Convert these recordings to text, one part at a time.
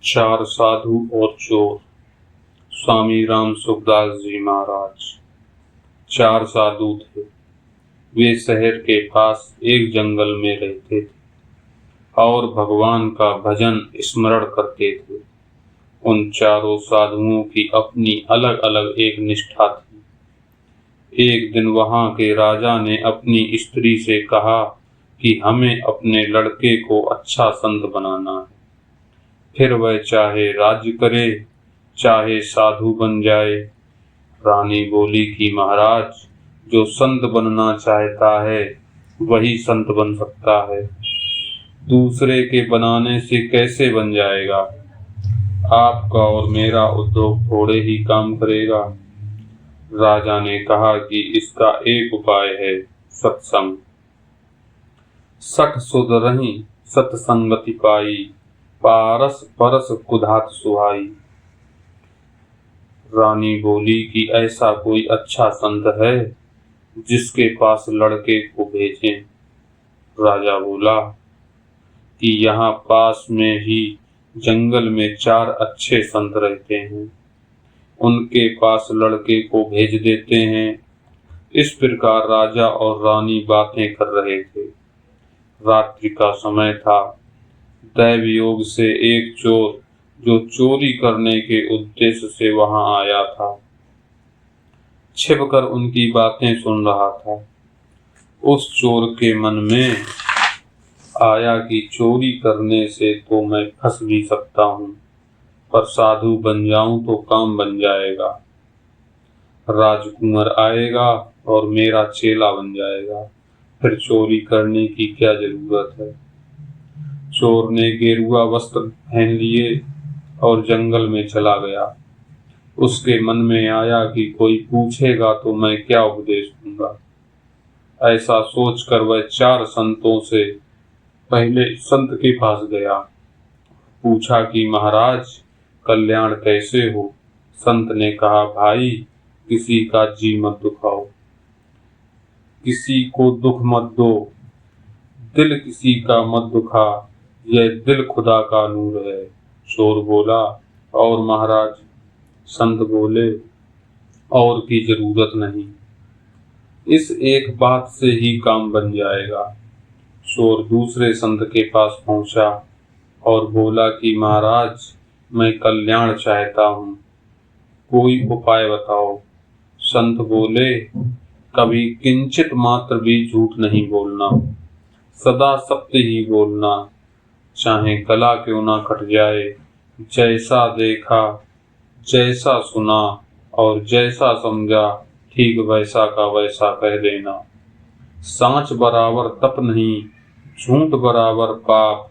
चार साधु और चोर। स्वामी राम सुखदास जी महाराज। चार साधु थे। वे शहर के पास एक जंगल में रहते थे और भगवान का भजन स्मरण करते थे। उन चारों साधुओं की अपनी अलग अलग एक निष्ठा थी। एक दिन वहां के राजा ने अपनी स्त्री से कहा कि हमें अपने लड़के को अच्छा संत बनाना है, फिर वह चाहे राज्य करे चाहे साधु बन जाए। रानी बोली कि महाराज, जो संत बनना चाहता है वही संत बन सकता है, दूसरे के बनाने से कैसे बन जाएगा। आपका और मेरा उद्योग थोड़े ही काम करेगा। राजा ने कहा कि इसका एक उपाय है, सत्संग। सठ सुध रही सत्संगति पाई, पारस परस कुधात सुहाई। रानी बोली कि ऐसा कोई अच्छा संत है जिसके पास लड़के को भेजें। राजा बोला कि यहाँ पास में ही जंगल में चार अच्छे संत रहते हैं, उनके पास लड़के को भेज देते हैं। इस प्रकार राजा और रानी बातें कर रहे थे। रात्रि का समय था। दैव योग से एक चोर जो चोरी करने के उद्देश्य से वहां आया था, छिपकर उनकी बातें सुन रहा था। उस चोर के मन में आया कि चोरी करने से तो मैं फंस भी सकता हूँ, पर साधु बन जाऊं तो काम बन जाएगा। राजकुमार आएगा और मेरा चेला बन जाएगा, फिर चोरी करने की क्या जरूरत है। चोर ने गेरुआ वस्त्र पहन लिए और जंगल में चला गया। उसके मन में आया कि कोई पूछेगा तो मैं क्या उपदेश दूंगा। ऐसा सोचकर वह चार संतों से पहले संत के पास गया। पूछा कि महाराज, कल्याण कैसे हो। संत ने कहा, भाई, किसी का जी मत दुखाओ, किसी को दुख मत दो, दिल किसी का मत दुखा, यह दिल खुदा का नूर है। चोर बोला, और महाराज। संत बोले, और की जरूरत नहीं, इस एक बात से ही काम बन जाएगा। चोर दूसरे संत के पास पहुंचा और बोला कि महाराज, मैं कल्याण चाहता हूँ, कोई उपाय बताओ। संत बोले, कभी किंचित मात्र भी झूठ नहीं बोलना, सदा सत्य ही बोलना, चाहे गला क्यों ना कट जाए। जैसा देखा, जैसा सुना और जैसा समझा, ठीक वैसा का वैसा कह देना। सांच बराबर तप नहीं, झूठ बराबर पाप,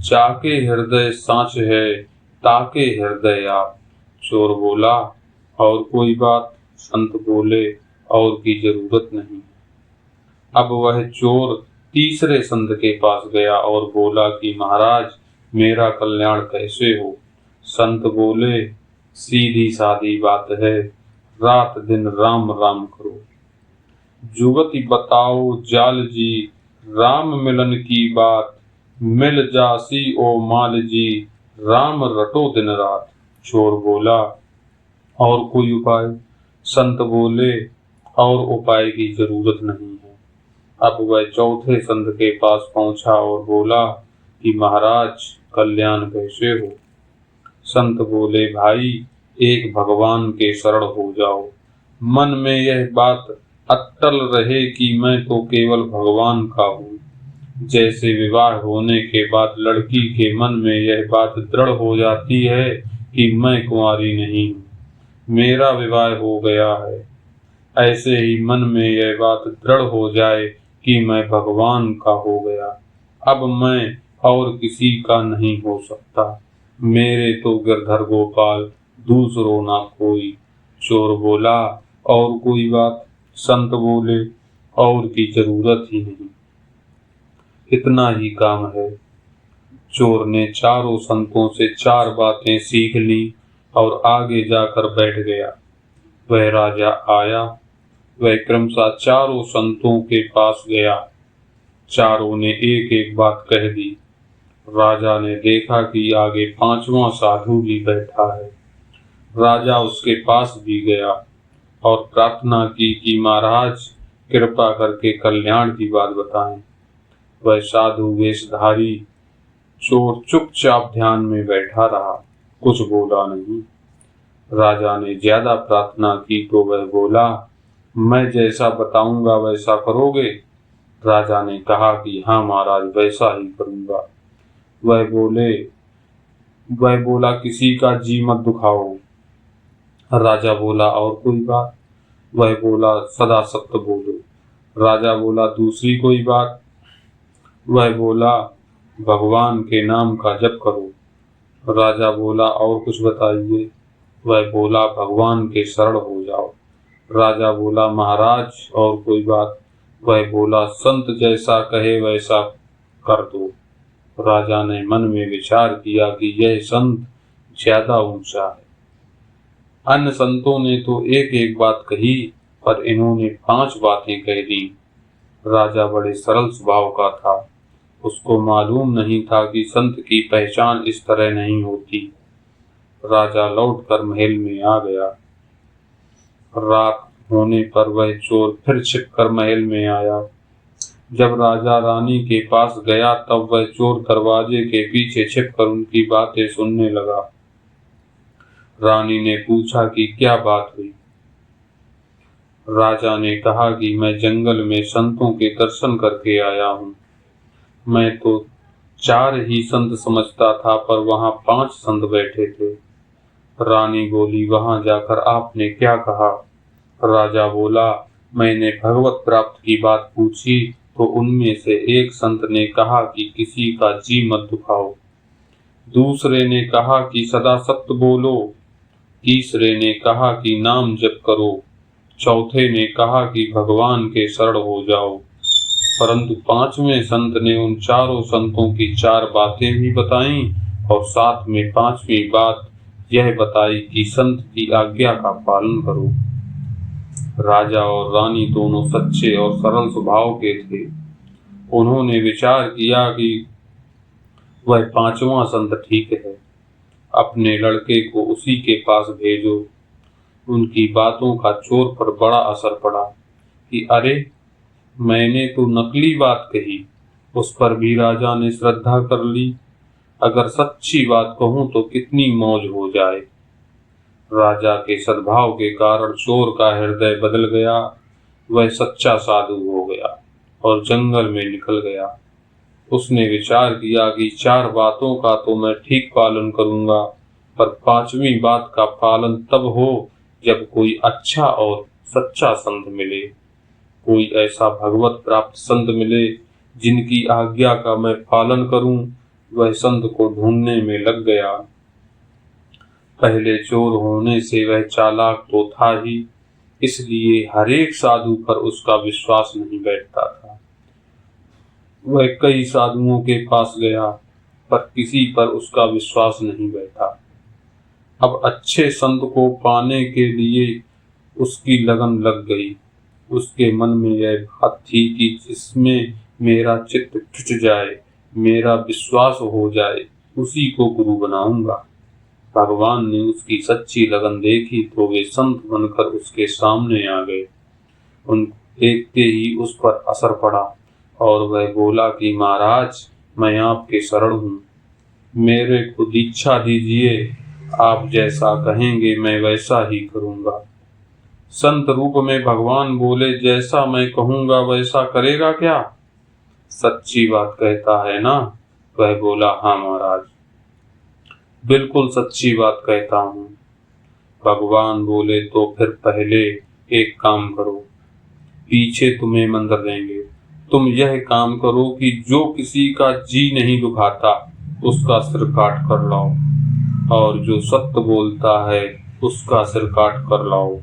जाके हृदय सांच है, ताके हृदय आप। चोर बोला, और कोई बात। संत बोले, और की जरूरत नहीं। अब वह चोर तीसरे संत के पास गया और बोला कि महाराज, मेरा कल्याण कैसे हो। संत बोले, सीधी सादी बात है, रात दिन राम राम करो। जुगति बताओ जाल जी, राम मिलन की बात, मिल जासी ओ माल जी, राम रटो दिन रात। चोर बोला, और कोई उपाय। संत बोले, और उपाय की जरूरत नहीं है। अब वह चौथे संत के पास पहुंचा और बोला कि महाराज, कल्याण कैसे हो। संत बोले, भाई, एक भगवान के शरण हो जाओ। मन में यह बात अटल रहे कि मैं तो केवल भगवान का हूँ। जैसे विवाह होने के बाद लड़की के मन में यह बात दृढ़ हो जाती है कि मैं कुंवारी नहीं हूँ, मेरा विवाह हो गया है, ऐसे ही मन में यह बात दृढ़ हो जाए कि मैं भगवान का हो गया, अब मैं और किसी का नहीं हो सकता, मेरे तो गिरधर गोपाल, दूसरो ना कोई। चोर बोला, और कोई बात। संत बोले, और की जरूरत ही नहीं, इतना ही काम है। चोर ने चारों संतों से चार बातें सीख ली और आगे जाकर बैठ गया। वह राजा आया। वह क्रमशः चारों संतों के पास गया। चारों ने एक एक बात कह दी। राजा ने देखा कि आगे 5वां साधु भी बैठा है। राजा उसके पास भी गया और प्रार्थना की कि महाराज कृपा करके कल्याण की बात बताएं। वह साधु वेशधारी चोर चुपचाप ध्यान में बैठा रहा, कुछ बोला नहीं। राजा ने ज्यादा प्रार्थना की तो वह बोला, मैं जैसा बताऊंगा वैसा करोगे? राजा ने कहा कि हाँ महाराज, वैसा ही करूंगा। वह बोला किसी का जी मत दुखाओ। राजा बोला और कोई बात? वह बोला सदा सत्य बोलो। राजा बोला दूसरी कोई बात? वह बोला भगवान के नाम का जप करो। राजा बोला और कुछ बताइए? वह बोला भगवान के शरण हो जाओ। राजा बोला महाराज और कोई बात? वह बोला संत जैसा कहे वैसा कर दो। राजा ने मन में विचार किया कि यह संत ज्यादा ऊंचा है। अन्य संतों ने तो एक एक बात कही, पर इन्होंने 5 बातें कह दी। राजा बड़े सरल स्वभाव का था। उसको मालूम नहीं था कि संत की पहचान इस तरह नहीं होती। राजा लौटकर महल में आ गया। रात होने पर वह चोर फिर छिपकर महल में आया। जब राजा रानी के पास गया तब वह चोर दरवाजे के पीछे छिपकर उनकी बातें सुनने लगा। रानी ने पूछा कि क्या बात हुई? राजा ने कहा कि मैं जंगल में संतों के दर्शन करके आया हूँ। मैं तो 4 ही संत समझता था, पर वहाँ 5 संत बैठे थे। रानी बोली, वहाँ जाकर आपने क्या कहा? राजा बोला, मैंने भगवत प्राप्त की बात पूछी तो उनमें से एक संत ने कहा कि किसी का जी मत दुखाओ, दूसरे ने कहा कि सदा सत्य बोलो, तीसरे ने कहा कि नाम जप करो, चौथे ने कहा कि भगवान के शरण हो जाओ। परंतु 5वें संत ने उन चारों संतों की 4 बातें भी बताईं और साथ में 5वीं बात यह बताई कि संत की आज्ञा का पालन करो। राजा और रानी दोनों सच्चे और सरल स्वभाव के थे। उन्होंने विचार किया कि वह 5वां संत ठीक है, अपने लड़के को उसी के पास भेजो। उनकी बातों का चोर पर बड़ा असर पड़ा कि अरे, मैंने तो नकली बात कही। उस पर भी राजा ने श्रद्धा कर ली। अगर सच्ची बात कहूं तो कितनी मौज हो जाए। राजा के सद्भाव के कारण चोर का हृदय बदल गया। वह सच्चा साधु हो गया और जंगल में निकल गया। उसने विचार किया कि 4 बातों का तो मैं ठीक पालन करूंगा, पर 5वीं बात का पालन तब हो जब कोई अच्छा और सच्चा संत मिले, कोई ऐसा भगवत प्राप्त संत मिले जिनकी आज्ञा का मैं पालन करूं। वह संत को ढूंढने में लग गया। पहले चोर होने से वह चालाक तो था ही, इसलिए हर एक साधु पर उसका विश्वास नहीं बैठता था। वह कई साधुओं के पास गया, पर किसी पर उसका विश्वास नहीं बैठा। अब अच्छे संत को पाने के लिए उसकी लगन लग गई। उसके मन में यह बात थी कि जिसमें मेरा चित्त खिंच जाए, मेरा विश्वास हो जाए, उसी को गुरु बनाऊंगा। भगवान ने उसकी सच्ची लगन देखी तो वे संत बनकर उसके सामने आ गए। उन देखते ही उस पर असर पड़ा और वह बोला कि महाराज, मैं आपके शरण हूँ, मेरे को दीक्षा दीजिए। आप जैसा कहेंगे मैं वैसा ही करूँगा। संत रूप में भगवान बोले, जैसा मैं कहूँगा वैसा करेगा क्या? सच्ची बात कहता है ना? वह बोला, हाँ महाराज, बिल्कुल सच्ची बात कहता हूँ। भगवान बोले, तो फिर पहले एक काम करो, पीछे तुम्हें मंदिर देंगे। तुम यह काम करो कि जो किसी का जी नहीं दुखाता उसका सिर काट कर लाओ, और जो सत्य बोलता है उसका सिर काट कर लाओ,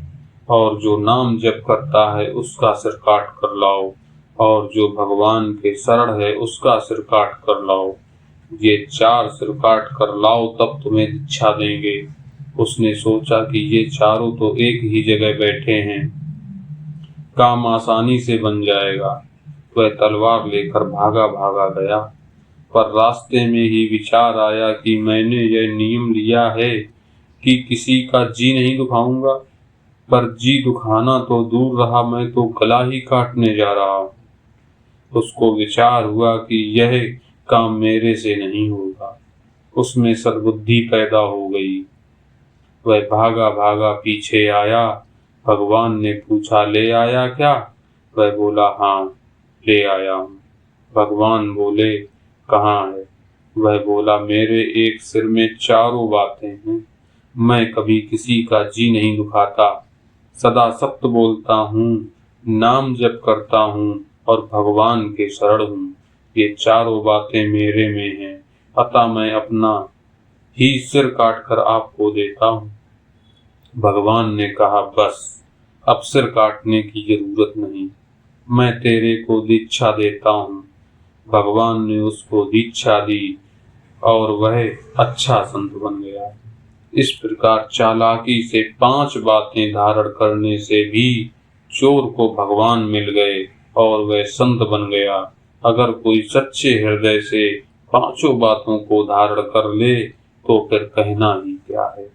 और जो नाम जप करता है उसका सिर काट कर लाओ, और जो भगवान के शरण है उसका सिर काट कर लाओ। ये 4 सिर काट कर लाओ तब तुम्हें दीक्षा देंगे। उसने सोचा कि ये चारों तो एक ही जगह बैठे हैं, काम आसानी से बन जाएगा। वह तलवार लेकर भागा भागा गया। पर रास्ते में ही विचार आया कि मैंने यह नियम लिया है कि किसी का जी नहीं दुखाऊंगा, पर जी दुखाना तो दूर रहा, मैं तो गला ही काटने जा रहा हूँ। उसको विचार हुआ कि यह काम मेरे से नहीं होगा। उसमें सद्बुद्धि पैदा हो गई। वह भागा भागा पीछे आया। भगवान ने पूछा, ले आया क्या? वह बोला, हाँ ले आया हूँ। भगवान बोले, कहाँ है? वह बोला, मेरे एक सिर में चारों बातें हैं। मैं कभी किसी का जी नहीं दुखाता, सदा सत्य बोलता हूँ, नाम जप करता हूँ और भगवान के शरण हूँ। ये चारों बातें मेरे में हैं, अतः मैं अपना ही सिर काट कर आपको देता हूँ। भगवान ने कहा, बस अब सिर काटने की जरूरत नहीं, मैं तेरे को दीक्षा देता हूँ। भगवान ने उसको दीक्षा दी और वह अच्छा संत बन गया। इस प्रकार चालाकी से 5 बातें धारण करने से भी चोर को भगवान मिल गए और वह संत बन गया। अगर कोई सच्चे हृदय से 5 बातों को धारण कर ले तो फिर कहना ही क्या है।